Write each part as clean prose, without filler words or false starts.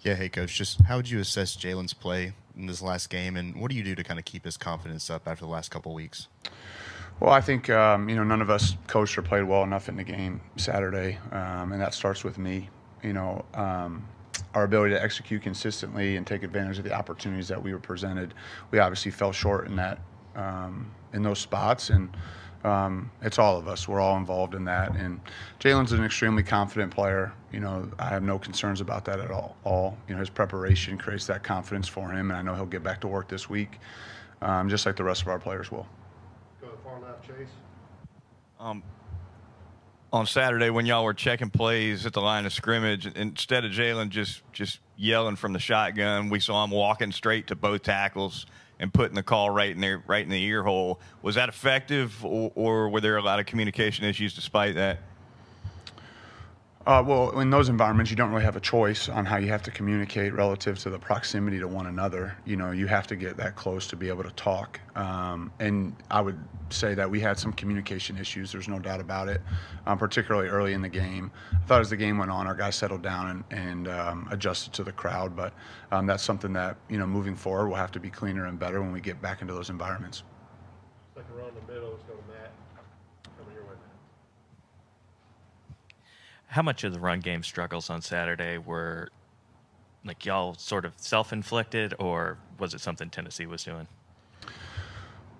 Yeah, hey, Coach. Just how would you assess Jalen's play in this last game, and what do you do to kind of keep his confidence up after the last couple weeks? Well, I think none of us coached or played well enough in the game Saturday, and that starts with me. Our ability to execute consistently and take advantage of the opportunities that we were presented. We obviously fell short in that in those spots, and it's all of us. We're all involved in that. And Jalen's an extremely confident player. I have no concerns about that at all. His preparation creates that confidence for him, and I know he'll get back to work this week, just like the rest of our players will. Go to the far left, Chase. On Saturday when y'all were checking plays at the line of scrimmage, instead of Jalen just yelling from the shotgun, we saw him walking straight to both tackles and putting the call right in the ear hole. Was that effective, or were there a lot of communication issues despite that? Well, in those environments, you don't really have a choice on how you have to communicate relative to the proximity to one another. You have to get that close to be able to talk. And I would say that we had some communication issues. There's no doubt about it, particularly early in the game. I thought as the game went on, our guys settled down and adjusted to the crowd. But that's something that, moving forward, we'll have to be cleaner and better when we get back into those environments. Second row in the middle. Let's go to Matt. Coming your way, Matt. How much of the run game struggles on Saturday were like y'all sort of self-inflicted, or was it something Tennessee was doing?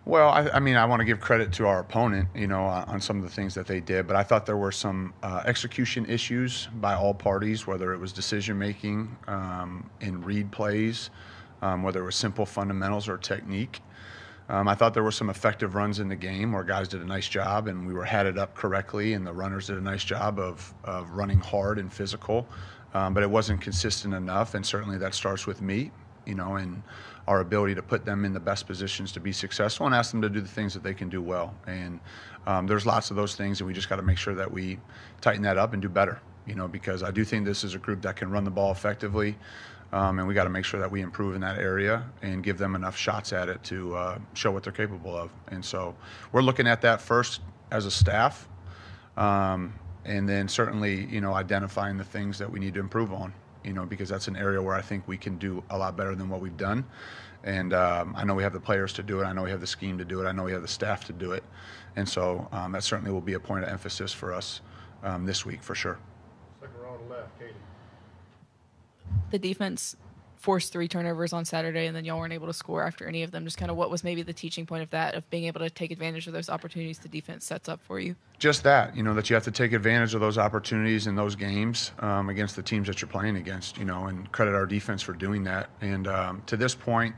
Well, I want to give credit to our opponent, on some of the things that they did, but I thought there were some execution issues by all parties, whether it was decision-making in read plays, whether it was simple fundamentals or technique. I thought there were some effective runs in the game where guys did a nice job and we were headed up correctly, and the runners did a nice job of running hard and physical, but it wasn't consistent enough, and certainly that starts with me, and our ability to put them in the best positions to be successful and ask them to do the things that they can do well. And there's lots of those things, and we just got to make sure that we tighten that up and do better, because I do think this is a group that can run the ball effectively. And we got to make sure that we improve in that area and give them enough shots at it to show what they're capable of. And so we're looking at that first as a staff, and then certainly, identifying the things that we need to improve on, because that's an area where I think we can do a lot better than what we've done. And I know we have the players to do it. I know we have the scheme to do it. I know we have the staff to do it. And so that certainly will be a point of emphasis for us this week for sure. Second row on the left, Katie. The defense forced 3 turnovers on Saturday, and then y'all weren't able to score after any of them. Just kind of what was maybe the teaching point of that, of being able to take advantage of those opportunities the defense sets up for you? Just that, that you have to take advantage of those opportunities in those games against the teams that you're playing against, and credit our defense for doing that. And to this point,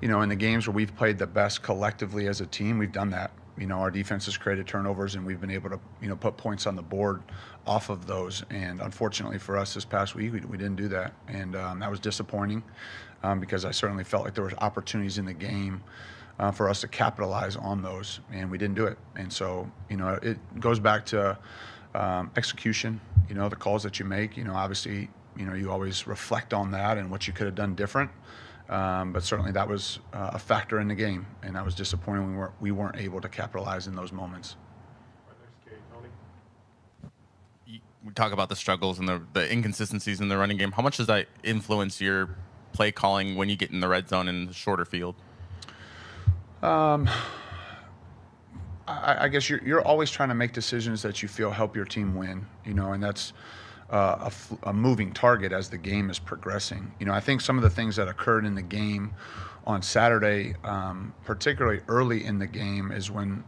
in the games where we've played the best collectively as a team, we've done that. Our defense has created turnovers, and we've been able to, put points on the board off of those. And unfortunately for us this past week, we didn't do that. And that was disappointing because I certainly felt like there were opportunities in the game for us to capitalize on those, and we didn't do it. And so, it goes back to execution, the calls that you make. Obviously, you always reflect on that and what you could have done different. But certainly that was a factor in the game, and that was disappointing. We weren't able to capitalize in those moments. Right next to Kate, Tony. We talk about the struggles and the inconsistencies in the running game. How much does that influence your play calling when you get in the red zone in the shorter field? I guess you're always trying to make decisions that you feel help your team win, and that's a moving target as the game is progressing. I think some of the things that occurred in the game on Saturday, particularly early in the game, is when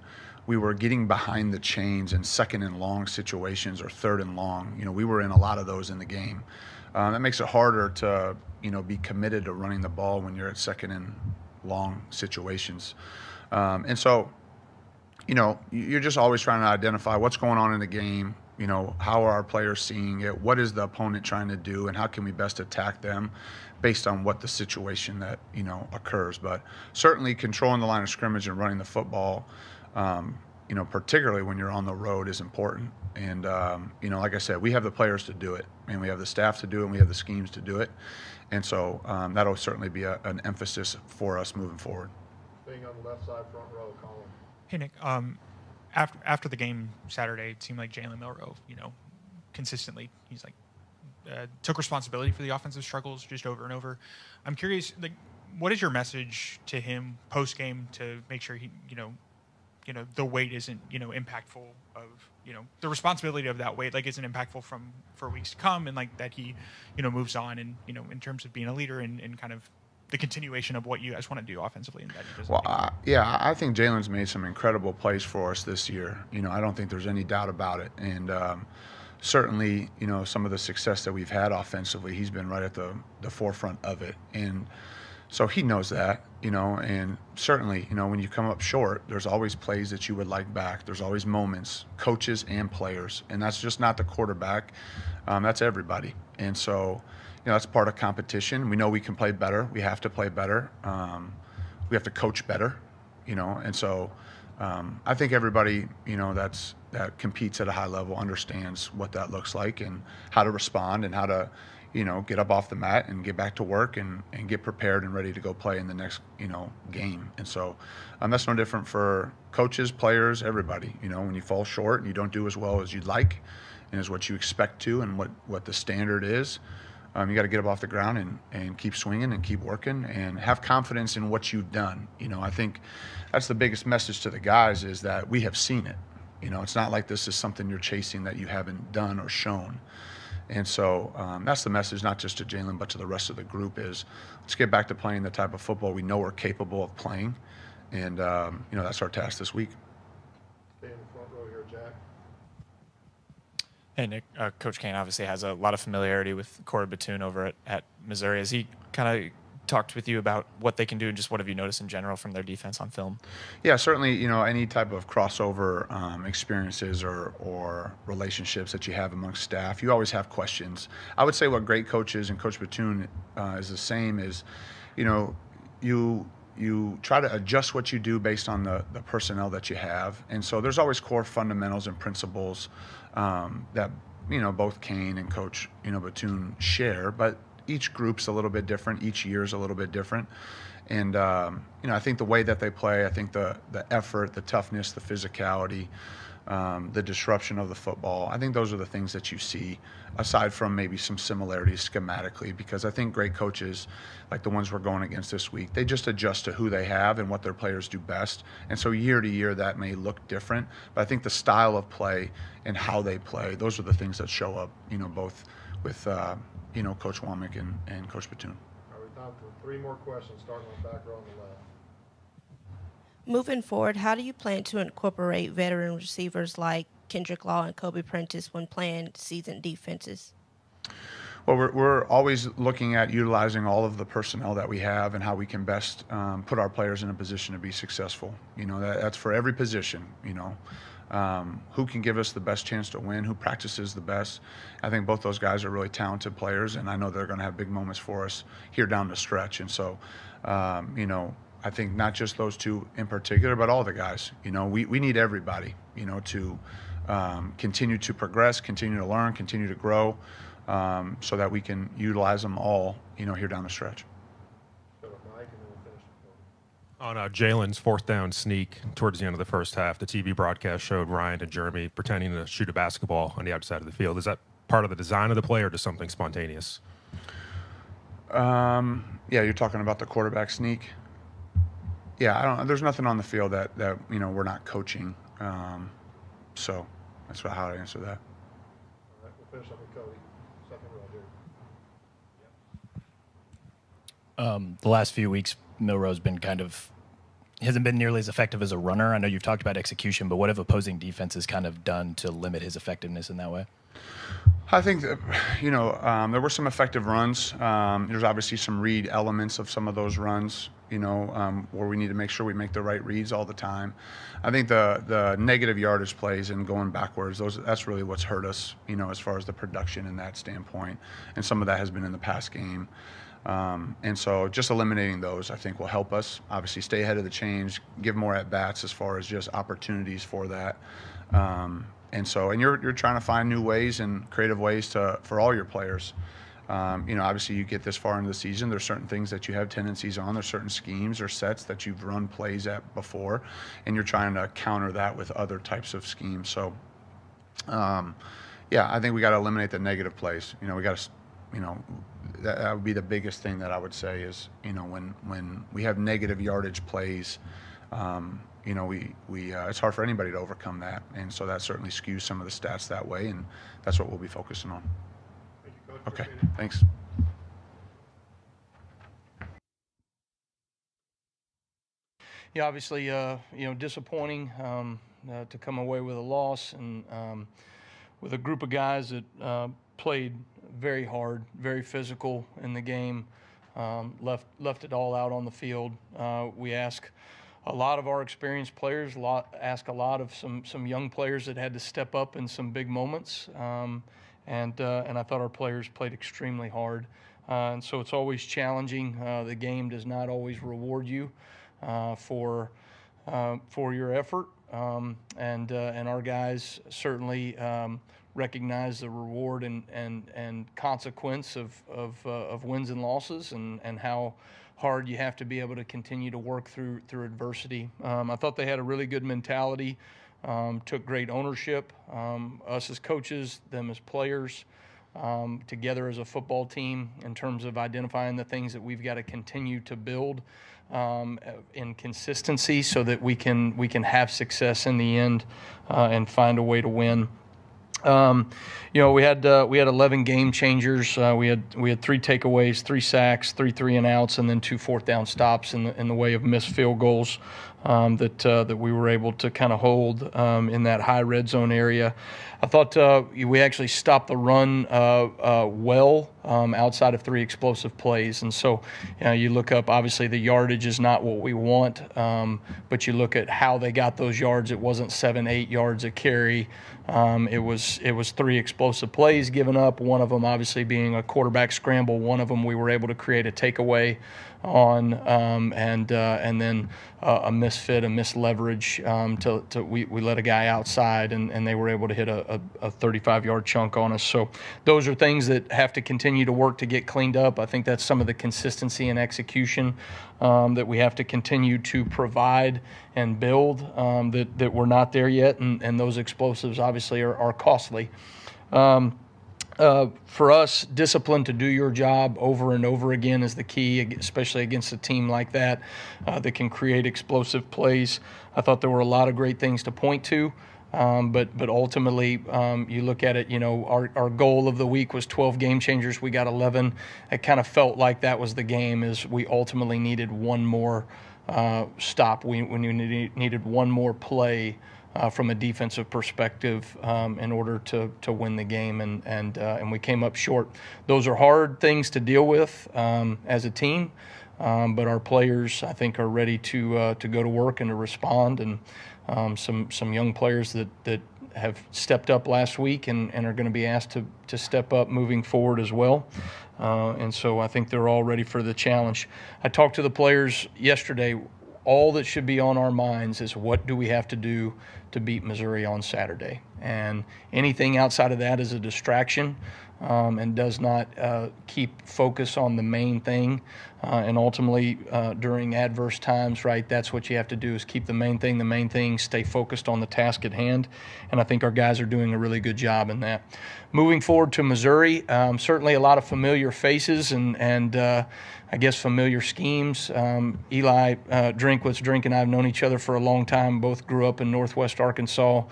we were getting behind the chains in second and long situations or third and long. We were in a lot of those in the game. That makes it harder to, be committed to running the ball when you're at second and long situations. And so, you're just always trying to identify what's going on in the game. How are our players seeing it? What is the opponent trying to do, and how can we best attack them based on what the situation that, occurs. But certainly controlling the line of scrimmage and running the football, particularly when you're on the road, is important. And, like I said, we have the players to do it, and we have the staff to do it, and we have the schemes to do it. And so that'll certainly be an emphasis for us moving forward. Staying on the left side, front row, Colin. Hey, Nick. After the game Saturday, it seemed like Jalen Milroe, consistently, he's like took responsibility for the offensive struggles just over and over. I'm curious, like, what is your message to him post game to make sure he, the weight isn't, impactful of, the responsibility of that weight, like, isn't impactful for weeks to come, and like that he, moves on and, in terms of being a leader and kind of the continuation of what you guys want to do offensively. And that he doesn't I think Jalen's made some incredible plays for us this year. I don't think there's any doubt about it. And certainly, some of the success that we've had offensively, he's been right at the forefront of it. And so he knows that, and certainly, when you come up short, there's always plays that you would like back. There's always moments, coaches and players. And that's just not the quarterback. That's everybody. And so, that's part of competition. We know we can play better. We have to play better. We have to coach better, and so I think everybody, that competes at a high level understands what that looks like and how to respond and how to, get up off the mat and get back to work and get prepared and ready to go play in the next, game. And so that's no different for coaches, players, everybody. When you fall short and you don't do as well as you'd like and is what you expect to and what the standard is, you got to get up off the ground and keep swinging and keep working and have confidence in what you've done. I think that's the biggest message to the guys is that we have seen it. It's not like this is something you're chasing that you haven't done or shown. And so that's the message, not just to Jalen, but to the rest of the group is let's get back to playing the type of football we know we're capable of playing. And, that's our task this week. Stay in the front row here, Jack. Hey, Nick, Coach Kane obviously has a lot of familiarity with Corey Batoon over at Missouri. Has he kind of talked with you about what they can do and just what have you noticed in general from their defense on film? Yeah, certainly, any type of crossover experiences or relationships that you have amongst staff, you always have questions. I would say what great coaches and Coach Batoon is the same is, you try to adjust what you do based on the personnel that you have. And so there's always core fundamentals and principles that, both Kane and Coach, Batoon share, but each group's a little bit different. Each year's a little bit different. And, I think the way that they play, I think the effort, the toughness, the physicality, the disruption of the football, I think those are the things that you see aside from maybe some similarities schematically, because I think great coaches like the ones we're going against this week, they just adjust to who they have and what their players do best. And so year to year that may look different, but I think the style of play and how they play, those are the things that show up, both with, Coach Womack and Coach Batoon. All right, time for 3 more questions, starting on back row on the left. Moving forward, how do you plan to incorporate veteran receivers like Kendrick Law and Kobe Prentice when playing seasoned defenses? Well, we're always looking at utilizing all of the personnel that we have and how we can best put our players in a position to be successful. That's for every position, who can give us the best chance to win, who practices the best. I think both those guys are really talented players, and I know they're going to have big moments for us here down the stretch. And so, I think not just those two in particular, but all the guys. We need everybody, to continue to progress, continue to learn, continue to grow, so that we can utilize them all, here down the stretch. Go to Mike, and then we'll finish the On Jalen's 4th down sneak towards the end of the first half, the TV broadcast showed Ryan and Jeremy pretending to shoot a basketball on the outside of the field. Is that part of the design of the play or just something spontaneous? Yeah, you're talking about the quarterback sneak. Yeah, there's nothing on the field that we're not coaching. So that's how I answer that. All right, we'll finish up with Cody. Second row here. The last few weeks, Milroe's been hasn't been nearly as effective as a runner. I know you've talked about execution, but what have opposing defenses kind of done to limit his effectiveness in that way? I think that, there were some effective runs. There's obviously some read elements of some of those runs, where we need to make sure we make the right reads all the time. I think the negative yardage plays and going backwards, that's really what's hurt us, as far as the production in that standpoint. And some of that has been in the past game. And so just eliminating those, I think, will help us obviously stay ahead of the change, give more at-bats as far as just opportunities for that. And you're trying to find new ways and creative ways for all your players. Obviously you get this far into the season, there's certain things that you have tendencies on, there's certain schemes or sets that you've run plays at before, and you're trying to counter that with other types of schemes. So, I think we got to eliminate the negative plays. We got to that would be the biggest thing that I would say is, when we have negative yardage plays, it's hard for anybody to overcome that. And so that certainly skews some of the stats that way. And that's what we'll be focusing on. Thank you, Coach. Okay. Appreciate it. Thanks. Yeah, obviously, disappointing to come away with a loss, and with a group of guys that played very hard, very physical in the game, left it all out on the field. We ask a lot of our experienced players, ask a lot of some young players that had to step up in some big moments, and I thought our players played extremely hard. And so it's always challenging. The game does not always reward you for your effort, and our guys certainly recognize the reward and consequence of wins and losses, and how hard you have to be able to continue to work through adversity. I thought they had a really good mentality, took great ownership, us as coaches, them as players, together as a football team, in terms of identifying the things that we've got to continue to build in consistency, so that we can have success in the end and find a way to win. We had 11 game changers. We had 3 takeaways, 3 sacks, 3 3-and-outs, and then 2 4th-down stops in the way of missed field goals that we were able to kind of hold in that high red zone area. I thought we actually stopped the run well outside of 3 explosive plays. And so you look up, obviously the yardage is not what we want, but you look at how they got those yards. It wasn't 7-8 yards a carry. It was 3 explosive plays given up, one of them obviously being a quarterback scramble. One of them we were able to create a takeaway on, and then a misfit, a misleverage. We let a guy outside, and they were able to hit a 35-yard chunk on us. So those are things that have to continue to work to get cleaned up. I think that's some of the consistency and execution that we have to continue to provide and build, that we're not there yet, and those explosives obviously are costly. For us, discipline to do your job over and over again is the key, especially against a team like that that can create explosive plays. I thought there were a lot of great things to point to, but ultimately, you look at it, our goal of the week was 12 game changers. We got 11. It kind of felt like that was the game, is we ultimately needed one more stop. We needed one more play from a defensive perspective in order to win the game, and we came up short. Those are hard things to deal with as a team, but our players, I think, are ready to go to work and to respond, and some young players that have stepped up last week and are going to be asked to step up moving forward as well. And so I think they're all ready for the challenge. I talked to the players yesterday. All that should be on our minds is, what do we have to do to beat Missouri on Saturday? And anything outside of that is a distraction and does not keep focus on the main thing. And ultimately, during adverse times, right, that's what you have to do, is keep the main thing, stay focused on the task at hand. And I think our guys are doing a really good job in that. Moving forward to Missouri, certainly a lot of familiar faces and I guess familiar schemes. Eli Drinkwitz and I have known each other for a long time. Both grew up in Northwest Arkansas.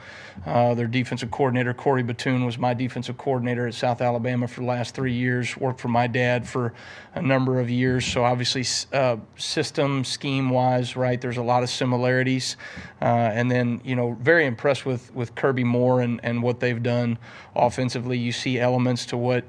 Their defensive coordinator, Corey Batoon, was my defensive coordinator at South Alabama for the last 3 years. Worked for my dad for a number of years. So obviously, system, scheme-wise, right, there's a lot of similarities. And then, very impressed with Kirby Moore and what they've done offensively. You see elements to what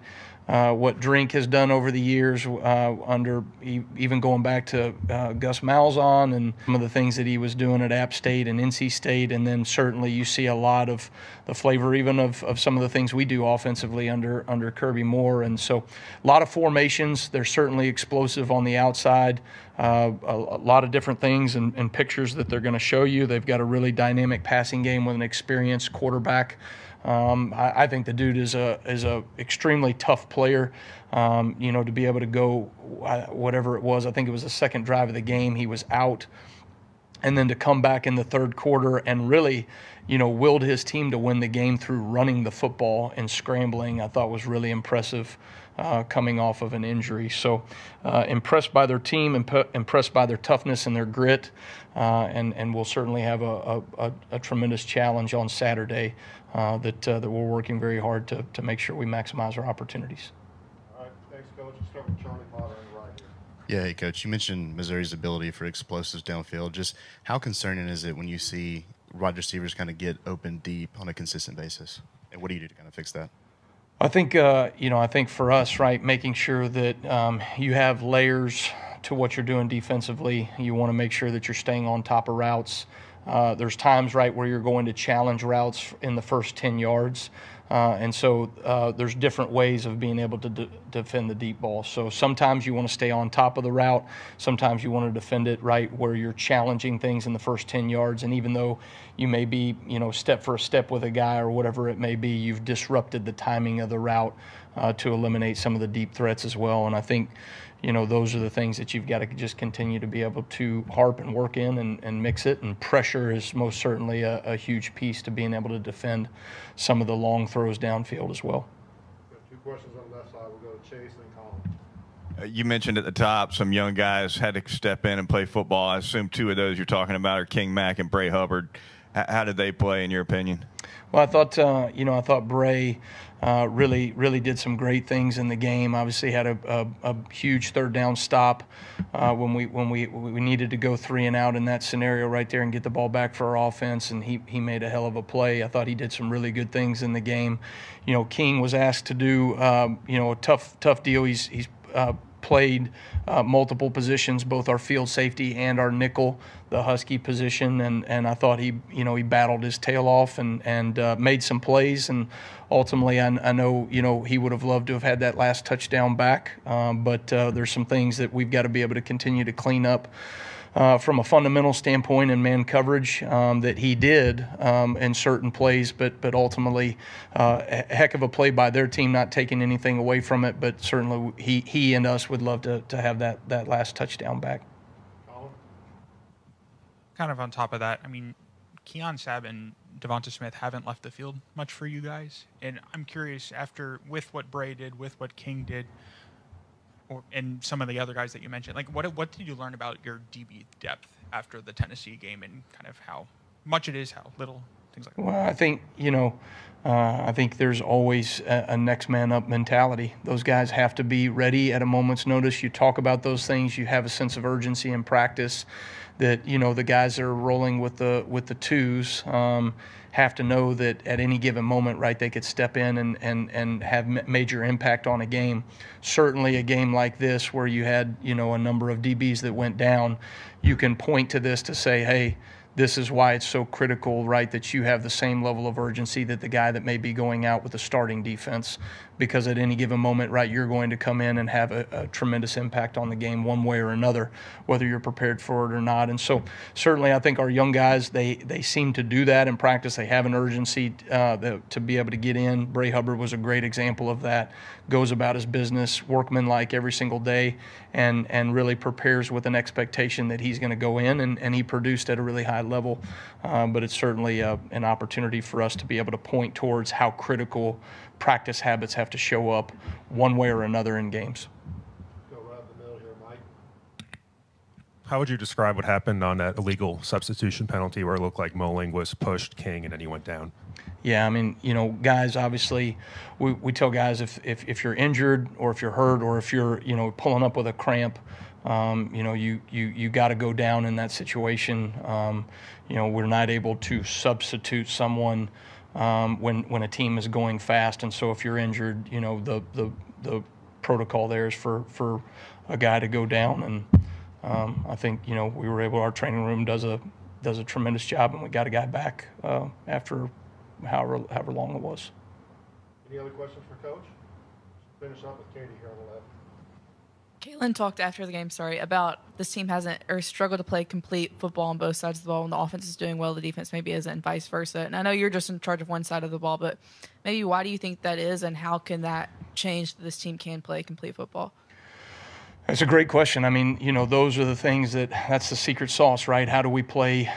Drink has done over the years, under even going back to Gus Malzahn and some of the things that he was doing at App State and NC State. And then certainly you see a lot of the flavor even of some of the things we do offensively under Kirby Moore. And so a lot of formations. They're certainly explosive on the outside. A lot of different things and pictures that they're going to show you. They've got a really dynamic passing game with an experienced quarterback. I think the dude is a extremely tough player. To be able to go whatever it was. I think it was the second drive of the game. He was out and then to come back in the third quarter and really, willed his team to win the game through running the football and scrambling, I thought was really impressive coming off of an injury. So impressed by their team, impressed by their toughness and their grit, and we'll certainly have a tremendous challenge on Saturday that we're working very hard to make sure we maximize our opportunities. All right, thanks, Coach. Let's start with Charlie Potter on the right here. Yeah, hey, Coach, you mentioned Missouri's ability for explosives downfield. Just how concerning is it when you see wide receivers kind of get open deep on a consistent basis? And what do you do to kind of fix that? I think, I think for us, right, making sure that you have layers to what you're doing defensively. You want to make sure that you're staying on top of routes. There's times, right, where you're going to challenge routes in the first 10 yards. And so there's different ways of being able to defend the deep ball. So sometimes you want to stay on top of the route. Sometimes you want to defend it right where you're challenging things in the first 10 yards. And even though you may be, step for a step with a guy or whatever it may be, you've disrupted the timing of the route to eliminate some of the deep threats as well. And I think, those are the things that you've got to just continue to be able to harp and work in and mix it. And pressure is most certainly a huge piece to being able to defend some of the long throws downfield as well. Got 2 questions on the left side. We'll go to Chase and then Colin. You mentioned at the top some young guys had to step in and play football. I assume 2 of those you're talking about are King Mack and Bray Hubbard. How did they play, in your opinion? Well, I thought Bray really did some great things in the game. Obviously, had a huge third down stop when we needed to go 3 and out in that scenario right there and get the ball back for our offense, and he made a hell of a play. I thought he did some really good things in the game. King was asked to do a tough deal. He's played multiple positions, both our field safety and our nickel, the Husky position, and I thought he battled his tail off and made some plays, and ultimately I know he would have loved to have had that last touchdown back, but there's some things that we've got to be able to continue to clean up from a fundamental standpoint and man coverage that he did in certain plays, but ultimately a heck of a play by their team, not taking anything away from it, but certainly he and us would love to have that last touchdown back. Kind of on top of that, I mean, Keon Sabb and Devonta Smith haven't left the field much for you guys, and I'm curious, with what Bray did, with what King did, and some of the other guys that you mentioned, like what did you learn about your DB depth after the Tennessee game, and kind of how much it is, how little, things like that? Well, I think I think there's always a next man up mentality. Those guys have to be ready at a moment's notice. You talk about those things. You have a sense of urgency in practice that the guys that are rolling with the twos have to know that at any given moment, right, they could step in and have major impact on a game. Certainly a game like this where you had, a number of DBs that went down, you can point to this to say, hey, this is why it's so critical, right, that you have the same level of urgency that the guy that may be going out with the starting defense, because at any given moment, right, you're going to come in and have a tremendous impact on the game one way or another, whether you're prepared for it or not. And so certainly I think our young guys, they seem to do that in practice. They have an urgency to be able to get in. Bray Hubbard was a great example of that, goes about his business workmanlike every single day and really prepares with an expectation that he's going to go in, and he produced at a really high level. But it's certainly an opportunity for us to be able to point towards how critical practice habits have to show up one way or another in games. Go right up the middle here, Mike. How would you describe what happened on that illegal substitution penalty where it looked like Moling was pushed King and then he went down? Yeah, I mean, guys, obviously, we tell guys if you're injured or if you're hurt or if you're, pulling up with a cramp, you got to go down in that situation. We're not able to substitute someone when a team is going fast, and so if you're injured, the protocol there is for a guy to go down, and I think we were able. Our training room does a tremendous job, and we got a guy back after however long it was. Any other questions for Coach? Finish up with Katie here on the left. Caitlin talked after the game, about this team hasn't or struggled to play complete football on both sides of the ball. When the offense is doing well, the defense maybe isn't, and vice versa. And I know you're just in charge of one side of the ball, but maybe why do you think that is, and how can that change that this team can play complete football? That's a great question. I mean, those are the things that's the secret sauce, right? How do we play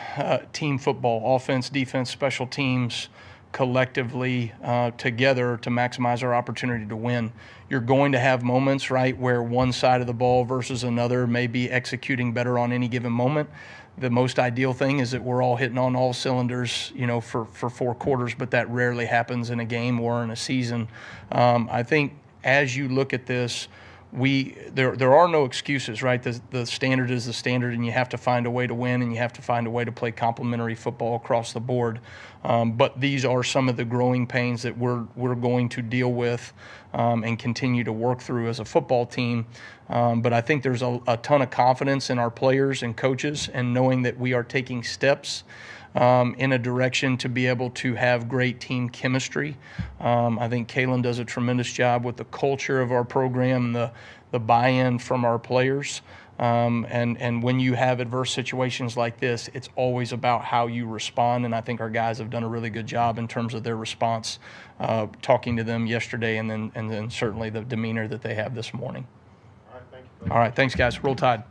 team football, offense, defense, special teams, collectively together to maximize our opportunity to win? You're going to have moments, right, where one side of the ball versus another may be executing better on any given moment. The most ideal thing is that we're all hitting on all cylinders, for 4 quarters, but that rarely happens in a game or in a season. I think as you look at this, there are no excuses, right? The standard is the standard, and you have to find a way to win, and you have to find a way to play complementary football across the board. But these are some of the growing pains that we're going to deal with and continue to work through as a football team. But I think there's a ton of confidence in our players and coaches, and knowing that we are taking steps in a direction to be able to have great team chemistry. I think Kalen does a tremendous job with the culture of our program, the buy-in from our players. And when you have adverse situations like this, it's always about how you respond. And I think our guys have done a really good job in terms of their response, talking to them yesterday, and then certainly the demeanor that they have this morning. All right, thank you, Coach. All right, thanks, guys. Roll Tide.